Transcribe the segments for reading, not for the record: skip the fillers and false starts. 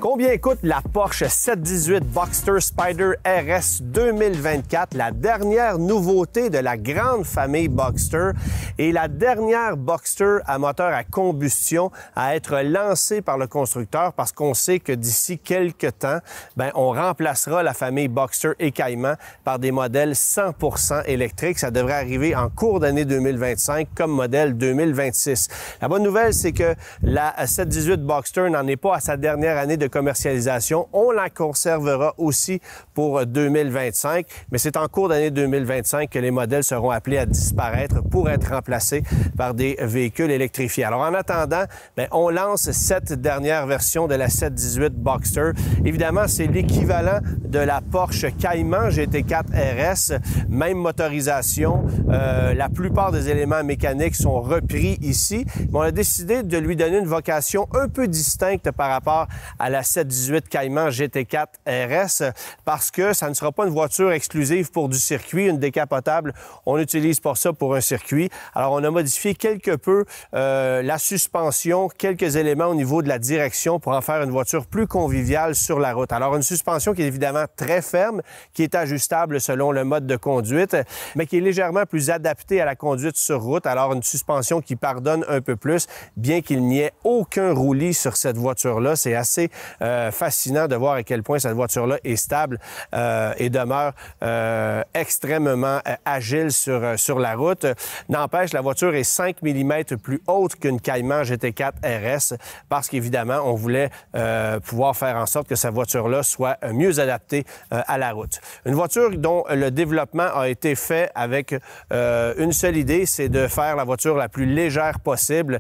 Combien coûte la Porsche 718 Boxster Spyder RS 2024, la dernière nouveauté de la grande famille Boxster et la dernière Boxster à moteur à combustion à être lancée par le constructeur parce qu'on sait que d'ici quelques temps, on remplacera la famille Boxster et Cayman par des modèles 100% électriques. Ça devrait arriver en cours d'année 2025 comme modèle 2026. La bonne nouvelle, c'est que la 718 Boxster n'en est pas à sa dernière année de commercialisation. On la conservera aussi pour 2025, mais c'est en cours d'année 2025 que les modèles seront appelés à disparaître pour être remplacés par des véhicules électrifiés. Alors, en attendant, on lance cette dernière version de la 718 Boxster. Évidemment, c'est l'équivalent de la Porsche Cayman GT4 RS, même motorisation. La plupart des éléments mécaniques sont repris ici, mais on a décidé de lui donner une vocation un peu distincte par rapport à la 718 Cayman GT4 RS parce que ça ne sera pas une voiture exclusive pour du circuit, une décapotable. On n'utilise pas ça pour un circuit. Alors, on a modifié quelque peu la suspension, quelques éléments au niveau de la direction pour en faire une voiture plus conviviale sur la route. Alors, une suspension qui est évidemment très ferme, qui est ajustable selon le mode de conduite, mais qui est légèrement plus adaptée à la conduite sur route. Alors, une suspension qui pardonne un peu plus, bien qu'il n'y ait aucun roulis sur cette voiture-là. C'est assez fascinant de voir à quel point cette voiture-là est stable et demeure extrêmement agile sur la route. N'empêche, la voiture est 5 mm plus haute qu'une Cayman GT4 RS parce qu'évidemment, on voulait pouvoir faire en sorte que cette voiture-là soit mieux adaptée à la route. Une voiture dont le développement a été fait avec une seule idée, c'est de faire la voiture la plus légère possible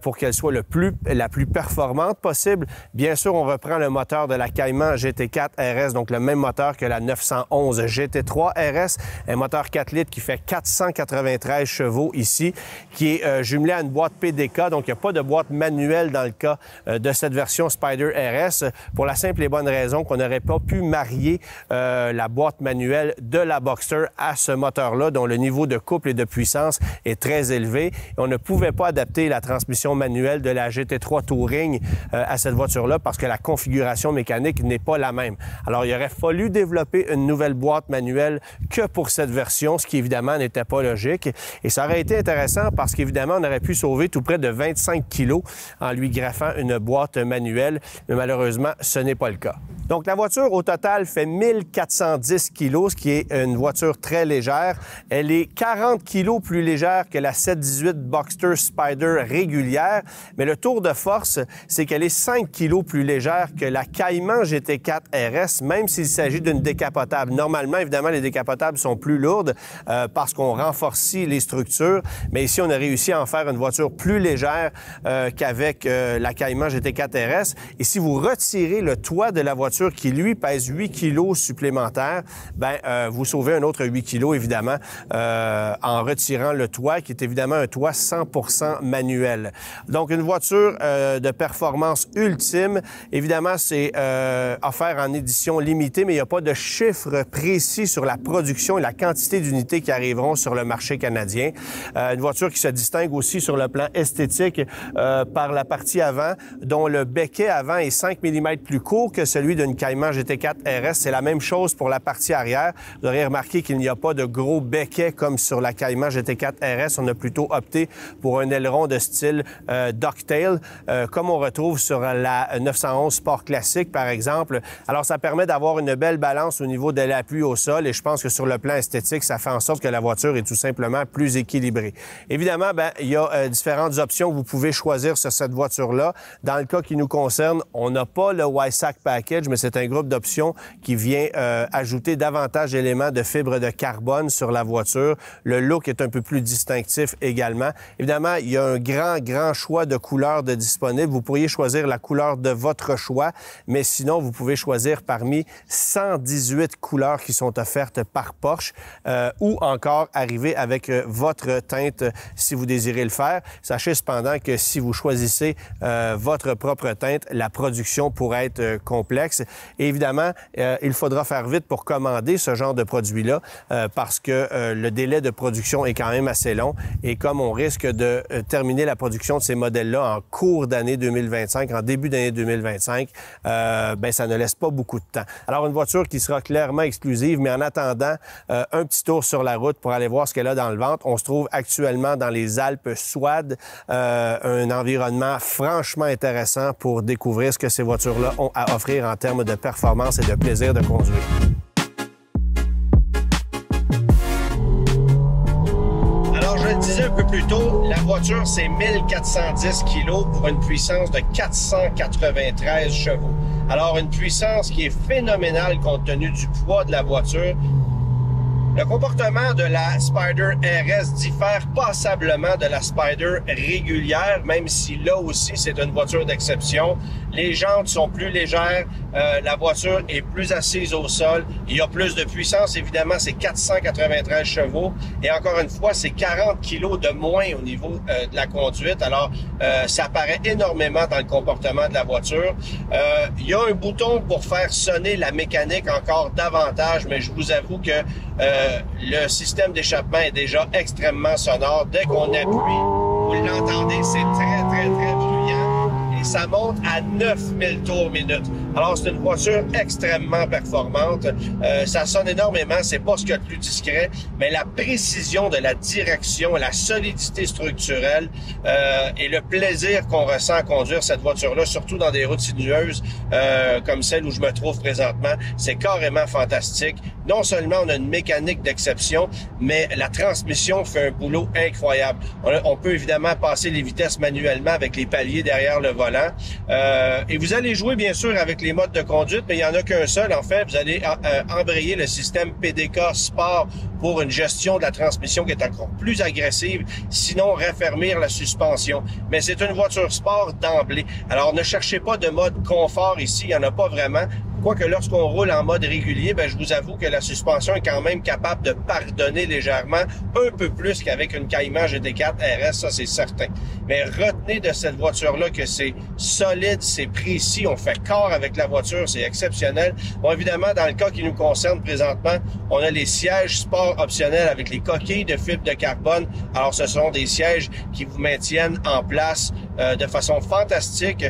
pour qu'elle soit la plus performante possible. Bien sûr, on reprend le moteur de la Cayman GT4 RS, donc le même moteur que la 911 GT3 RS, un moteur 4 litres qui fait 493 chevaux ici, qui est jumelé à une boîte PDK, donc il n'y a pas de boîte manuelle dans le cas de cette version Spyder RS, pour la simple et bonne raison qu'on n'aurait pas pu marier la boîte manuelle de la Boxster à ce moteur-là, dont le niveau de couple et de puissance est très élevé. Et on ne pouvait pas adapter la transmission manuelle de la GT3 Touring à cette voiture-là parce que la configuration mécanique n'est pas la même. Alors, il aurait fallu développer une nouvelle boîte manuelle que pour cette version, ce qui évidemment n'était pas logique. Et ça aurait été intéressant parce qu'évidemment, on aurait pu sauver tout près de 25 kilos en lui graffant une boîte manuelle, mais malheureusement, ce n'est pas le cas. Donc, la voiture, au total, fait 1410 kilos, ce qui est une voiture très légère. Elle est 40 kilos plus légère que la 718 Boxster Spyder régulière, mais le tour de force, c'est qu'elle est 5 kilos plus légère que la Cayman GT4 RS, même s'il s'agit d'une décapotable. Normalement, évidemment, les décapotables sont plus lourdes parce qu'on renforcit les structures, mais ici, on a réussi à en faire une voiture plus légère qu'avec la Cayman GT4 RS. Et si vous retirez le toit de la voiture qui, lui, pèse 8 kilos supplémentaires, vous sauvez un autre 8 kilos, évidemment, en retirant le toit, qui est évidemment un toit 100% manuel. Donc, une voiture de performance ultime. Évidemment, c'est offert en édition limitée, mais il n'y a pas de chiffre précis sur la production et la quantité d'unités qui arriveront sur le marché canadien. Une voiture qui se distingue aussi sur le plan esthétique par la partie avant, dont le becquet avant est 5 mm plus court que celui d'une Cayman GT4 RS. C'est la même chose pour la partie arrière. Vous aurez remarqué qu'il n'y a pas de gros becquet comme sur la Cayman GT4 RS. On a plutôt opté pour un aileron de style Ducktail, comme on retrouve sur la 911 Sport Classique, par exemple. Alors, ça permet d'avoir une belle balance au niveau de l'appui au sol et je pense que sur le plan esthétique, ça fait en sorte que la voiture est tout simplement plus équilibrée. Évidemment, il y a différentes options que vous pouvez choisir sur cette voiture-là. Dans le cas qui nous concerne, on n'a pas le YSAC Package, mais c'est un groupe d'options qui vient ajouter davantage d'éléments de fibre de carbone sur la voiture. Le look est un peu plus distinctif également. Évidemment, il y a un grand choix de couleurs disponibles. Vous pourriez choisir la couleur de votre choix, mais sinon, vous pouvez choisir parmi 118 couleurs qui sont offertes par Porsche ou encore arriver avec votre teinte si vous désirez le faire. Sachez cependant que si vous choisissez votre propre teinte, la production pourrait être complexe. Racetex. Et évidemment, il faudra faire vite pour commander ce genre de produit-là parce que le délai de production est quand même assez long. Et comme on risque de terminer la production de ces modèles-là en cours d'année 2025, en début d'année 2025, ça ne laisse pas beaucoup de temps. Alors, une voiture qui sera clairement exclusive, mais en attendant, un petit tour sur la route pour aller voir ce qu'elle a dans le ventre. On se trouve actuellement dans les Alpes Souades, un environnement franchement intéressant pour découvrir ce que ces voitures-là ont à offrir en termes de performance et de plaisir de conduire. Alors, je le disais un peu plus tôt, la voiture, c'est 1410 kg pour une puissance de 493 chevaux. Alors, une puissance qui est phénoménale compte tenu du poids de la voiture. Le comportement de la Spyder RS diffère passablement de la Spyder régulière, même si là aussi c'est une voiture d'exception. Les jantes sont plus légères, la voiture est plus assise au sol, il y a plus de puissance, évidemment, c'est 493 chevaux et encore une fois, c'est 40 kilos de moins au niveau de la conduite. Alors, ça paraît énormément dans le comportement de la voiture. Il y a un bouton pour faire sonner la mécanique encore davantage, mais je vous avoue que le système d'échappement est déjà extrêmement sonore. Dès qu'on appuie, vous l'entendez, c'est très, très, très bruyant. Et ça monte à 9000 tours minute. Alors, c'est une voiture extrêmement performante. Ça sonne énormément, c'est pas ce qu'il y a de plus discret, mais la précision de la direction, la solidité structurelle et le plaisir qu'on ressent à conduire cette voiture-là, surtout dans des routes sinueuses comme celle où je me trouve présentement, c'est carrément fantastique. Non seulement on a une mécanique d'exception, mais la transmission fait un boulot incroyable. On peut évidemment passer les vitesses manuellement avec les paliers derrière le volant. Et vous allez jouer bien sûr avec les modes de conduite, mais il n'y en a qu'un seul en fait. Vous allez embrayer le système PDK Sport pour une gestion de la transmission qui est encore plus agressive, sinon raffermir la suspension. Mais c'est une voiture sport d'emblée. Alors ne cherchez pas de mode confort ici, il n'y en a pas vraiment. Quoique lorsqu'on roule en mode régulier, je vous avoue que la suspension est quand même capable de pardonner légèrement, un peu plus qu'avec une Cayman GT4 RS, ça c'est certain. Mais retenez de cette voiture-là que c'est solide, c'est précis, on fait corps avec la voiture, c'est exceptionnel. Bon, évidemment, dans le cas qui nous concerne présentement, on a les sièges sport optionnels avec les coquilles de fibre de carbone. Alors, ce sont des sièges qui vous maintiennent en place de façon fantastique,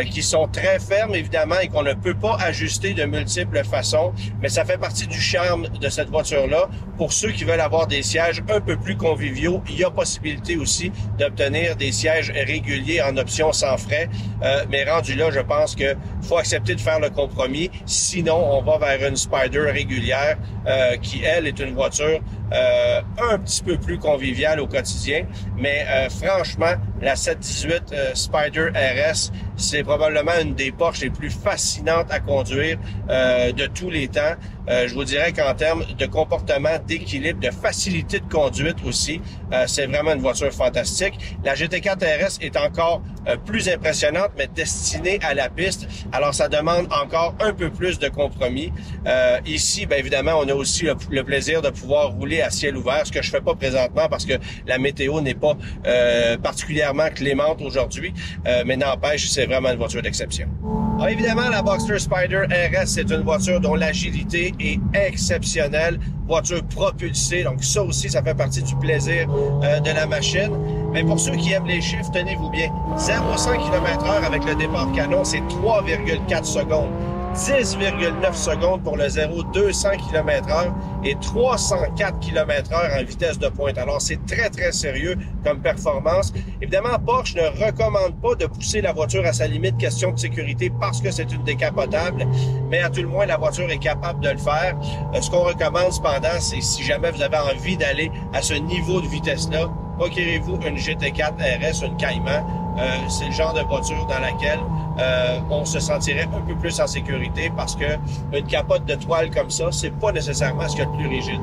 qui sont très fermes, évidemment, et qu'on ne peut pas ajuster de multiples façons, mais ça fait partie du charme de cette voiture-là. Pour ceux qui veulent avoir des sièges un peu plus conviviaux, il y a possibilité aussi d'obtenir des sièges réguliers en option sans frais, mais rendu là, je pense que faut accepter de faire le compromis, sinon on va vers une Spyder régulière qui, elle, est une voiture un petit peu plus conviviale au quotidien, mais franchement, la 718 Spyder RS, c'est probablement une des Porsche les plus fascinantes à conduire de tous les temps. Je vous dirais qu'en termes de comportement, d'équilibre, de facilité de conduite aussi, c'est vraiment une voiture fantastique. La GT4 RS est encore plus impressionnante, mais destinée à la piste. Alors, ça demande encore un peu plus de compromis. Ici, bien évidemment, on a aussi le plaisir de pouvoir rouler à ciel ouvert, ce que je fais pas présentement parce que la météo n'est pas particulièrement clémente aujourd'hui, mais n'empêche, c'est vraiment une voiture d'exception. Alors, évidemment, la Boxster Spyder RS, c'est une voiture dont l'agilité est exceptionnelle, voiture propulsée, donc ça aussi, ça fait partie du plaisir de la machine. Mais pour ceux qui aiment les chiffres, tenez-vous bien, 0-100 km/h avec le départ canon, c'est 3,4 secondes. 10,9 secondes pour le 0-200 km/h et 304 km/h en vitesse de pointe. Alors, c'est très, très sérieux comme performance. Évidemment, Porsche ne recommande pas de pousser la voiture à sa limite question de sécurité parce que c'est une décapotable, mais à tout le moins, la voiture est capable de le faire. Ce qu'on recommande cependant, c'est si jamais vous avez envie d'aller à ce niveau de vitesse-là, procurez-vous une GT4 RS, une Cayman. C'est le genre de voiture dans laquelle on se sentirait un peu plus en sécurité parce que une capote de toile comme ça, c'est pas nécessairement ce qu'il y a de plus rigide.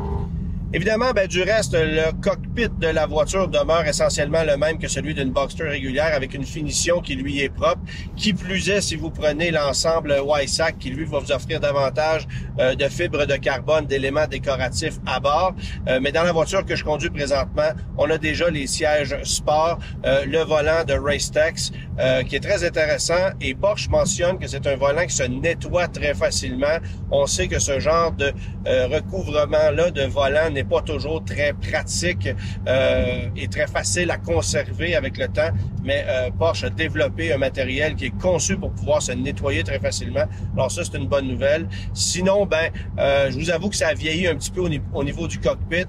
Évidemment, du reste, le cockpit de la voiture demeure essentiellement le même que celui d'une Boxster régulière avec une finition qui lui est propre. Qui plus est, si vous prenez l'ensemble Weissach qui lui va vous offrir davantage de fibres de carbone, d'éléments décoratifs à bord. Mais dans la voiture que je conduis présentement, on a déjà les sièges sport, le volant de Racetex. qui est très intéressant. Et Porsche mentionne que c'est un volant qui se nettoie très facilement. On sait que ce genre de recouvrement-là de volant n'est pas toujours très pratique et très facile à conserver avec le temps. Mais Porsche a développé un matériel qui est conçu pour pouvoir se nettoyer très facilement. Alors ça, c'est une bonne nouvelle. Sinon, je vous avoue que ça a vieilli un petit peu au niveau du cockpit.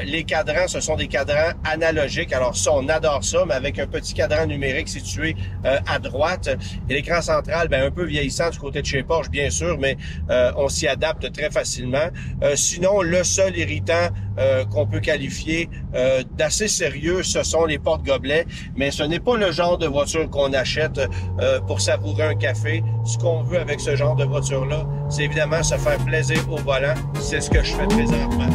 Les cadrans, ce sont des cadrans analogiques. Alors ça, on adore ça, mais avec un petit cadran numérique situé à droite. Et l'écran central, un peu vieillissant du côté de chez Porsche, bien sûr, mais on s'y adapte très facilement. Sinon, le seul irritant qu'on peut qualifier d'assez sérieux, ce sont les porte-gobelets, mais ce n'est pas le genre de voiture qu'on achète pour savourer un café. Ce qu'on veut avec ce genre de voiture-là, c'est évidemment se faire plaisir au volant. C'est ce que je fais présentement.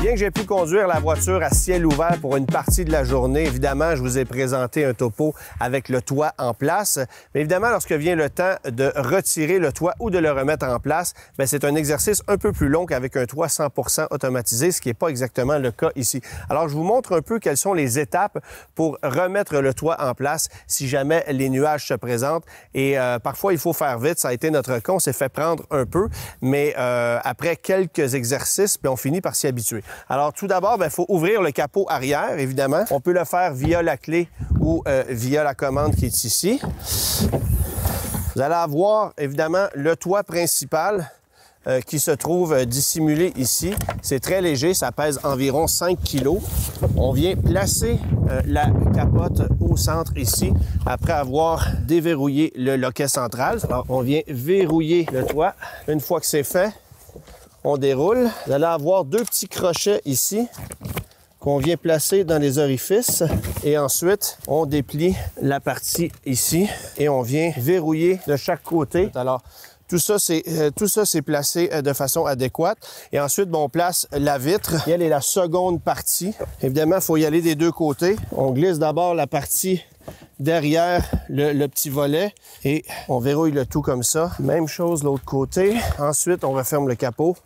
Bien que j'ai pu conduire la voiture à ciel ouvert pour une partie de la journée, évidemment, je vous ai présenté un topo avec le toit en place. Mais évidemment, lorsque vient le temps de retirer le toit ou de le remettre en place, c'est un exercice un peu plus long qu'avec un toit 100% automatisé, ce qui n'est pas exactement le cas ici. Alors, je vous montre un peu quelles sont les étapes pour remettre le toit en place si jamais les nuages se présentent. Et parfois, il faut faire vite. Ça a été notre cas. On s'est fait prendre un peu, mais après quelques exercices, on finit par s'y habituer. Alors, tout d'abord, il faut ouvrir le capot arrière, évidemment. On peut le faire via la clé ou via la commande qui est ici. Vous allez avoir, évidemment, le toit principal qui se trouve dissimulé ici. C'est très léger, ça pèse environ 5 kg. On vient placer la capote au centre ici, après avoir déverrouillé le loquet central. Alors, on vient verrouiller le toit. Une fois que c'est fait, on déroule. Vous allez avoir deux petits crochets ici qu'on vient placer dans les orifices. Et ensuite, on déplie la partie ici et on vient verrouiller de chaque côté. Alors, tout ça, c'est placé de façon adéquate. Et ensuite, on place la vitre. Elle est la seconde partie. Évidemment, il faut y aller des deux côtés. On glisse d'abord la partie derrière le petit volet et on verrouille le tout comme ça. Même chose de l'autre côté. Ensuite, on referme le capot.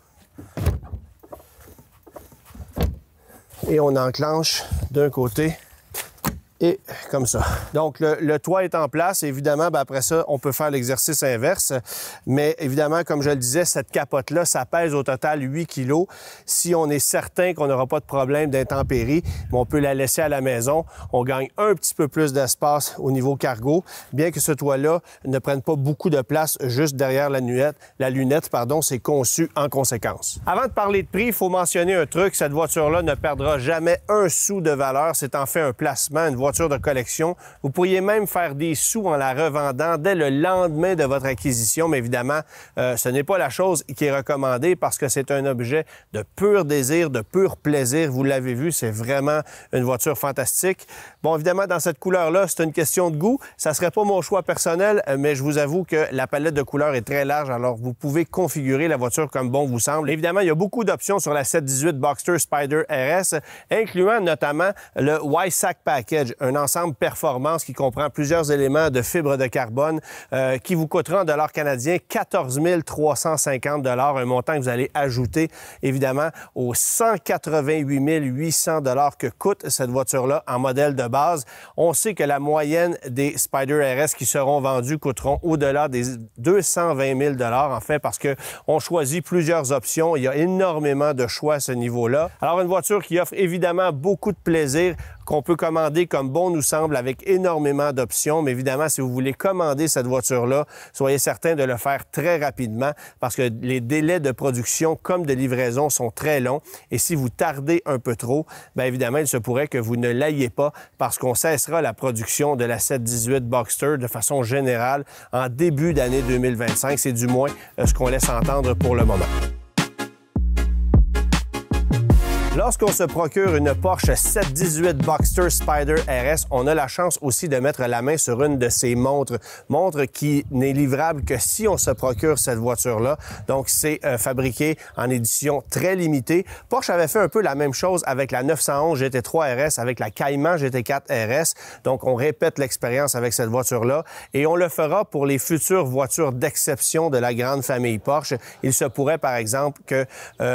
Et on enclenche d'un côté et comme ça. Donc, le toit est en place. Évidemment, après ça, on peut faire l'exercice inverse. Mais évidemment, comme je le disais, cette capote-là, ça pèse au total 8 kg. Si on est certain qu'on n'aura pas de problème d'intempéries, on peut la laisser à la maison. On gagne un petit peu plus d'espace au niveau cargo, bien que ce toit-là ne prenne pas beaucoup de place juste derrière la lunette. La lunette, c'est conçu en conséquence. Avant de parler de prix, il faut mentionner un truc. Cette voiture-là ne perdra jamais un sou de valeur. C'est en fait un placement, une voiture de collection. Vous pourriez même faire des sous en la revendant dès le lendemain de votre acquisition, mais évidemment, ce n'est pas la chose qui est recommandée parce que c'est un objet de pur désir, de pur plaisir. Vous l'avez vu, c'est vraiment une voiture fantastique. Bon, évidemment, dans cette couleur-là, c'est une question de goût. Ça serait pas mon choix personnel, mais je vous avoue que la palette de couleurs est très large, alors vous pouvez configurer la voiture comme bon vous semble. Évidemment, il y a beaucoup d'options sur la 718 Boxster Spyder RS, incluant notamment le Y-Sac Package, un ensemble performance qui comprend plusieurs éléments de fibre de carbone qui vous coûtera en dollars canadiens 14 350 $, un montant que vous allez ajouter évidemment aux 188 800 $ que coûte cette voiture-là en modèle de base. On sait que la moyenne des Spyder RS qui seront vendus coûteront au-delà des 220 000 $, en fait, parce qu'on choisit plusieurs options. Il y a énormément de choix à ce niveau-là. Alors, une voiture qui offre évidemment beaucoup de plaisir, qu'on peut commander comme bon nous semble avec énormément d'options. Mais évidemment, si vous voulez commander cette voiture-là, soyez certain de le faire très rapidement parce que les délais de production comme de livraison sont très longs. Et si vous tardez un peu trop, évidemment, il se pourrait que vous ne l'ayez pas parce qu'on cessera la production de la 718 Boxster de façon générale en début d'année 2025. C'est du moins ce qu'on laisse entendre pour le moment. Lorsqu'on se procure une Porsche 718 Boxster Spyder RS, on a la chance aussi de mettre la main sur une de ces montres qui n'est livrable que si on se procure cette voiture-là. Donc, c'est fabriqué en édition très limitée. Porsche avait fait un peu la même chose avec la 911 GT3 RS, avec la Cayman GT4 RS. Donc, on répète l'expérience avec cette voiture-là et on le fera pour les futures voitures d'exception de la grande famille Porsche. Il se pourrait, par exemple, que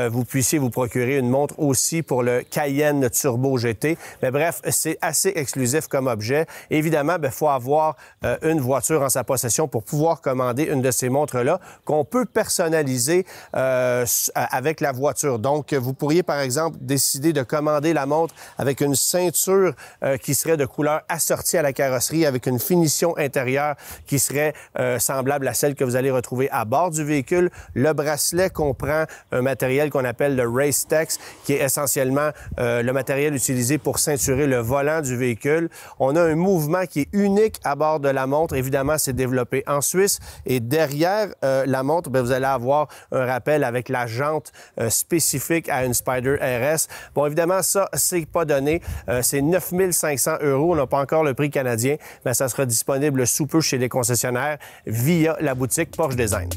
vous puissiez vous procurer une montre aussi aussi pour le Cayenne Turbo GT. Mais bref, c'est assez exclusif comme objet. Évidemment, il faut avoir une voiture en sa possession pour pouvoir commander une de ces montres-là qu'on peut personnaliser avec la voiture. Donc, vous pourriez, par exemple, décider de commander la montre avec une ceinture qui serait de couleur assortie à la carrosserie, avec une finition intérieure qui serait semblable à celle que vous allez retrouver à bord du véhicule. Le bracelet comprend un matériel qu'on appelle le Race-Tex, qui est essentiellement le matériel utilisé pour ceinturer le volant du véhicule. On a un mouvement qui est unique à bord de la montre. Évidemment, c'est développé en Suisse. Et derrière la montre, vous allez avoir un rappel avec la jante spécifique à une Spyder RS. Bon, évidemment, ça, c'est pas donné. C'est 9 500 €. On n'a pas encore le prix canadien, mais ça sera disponible sous peu chez les concessionnaires via la boutique Porsche Design.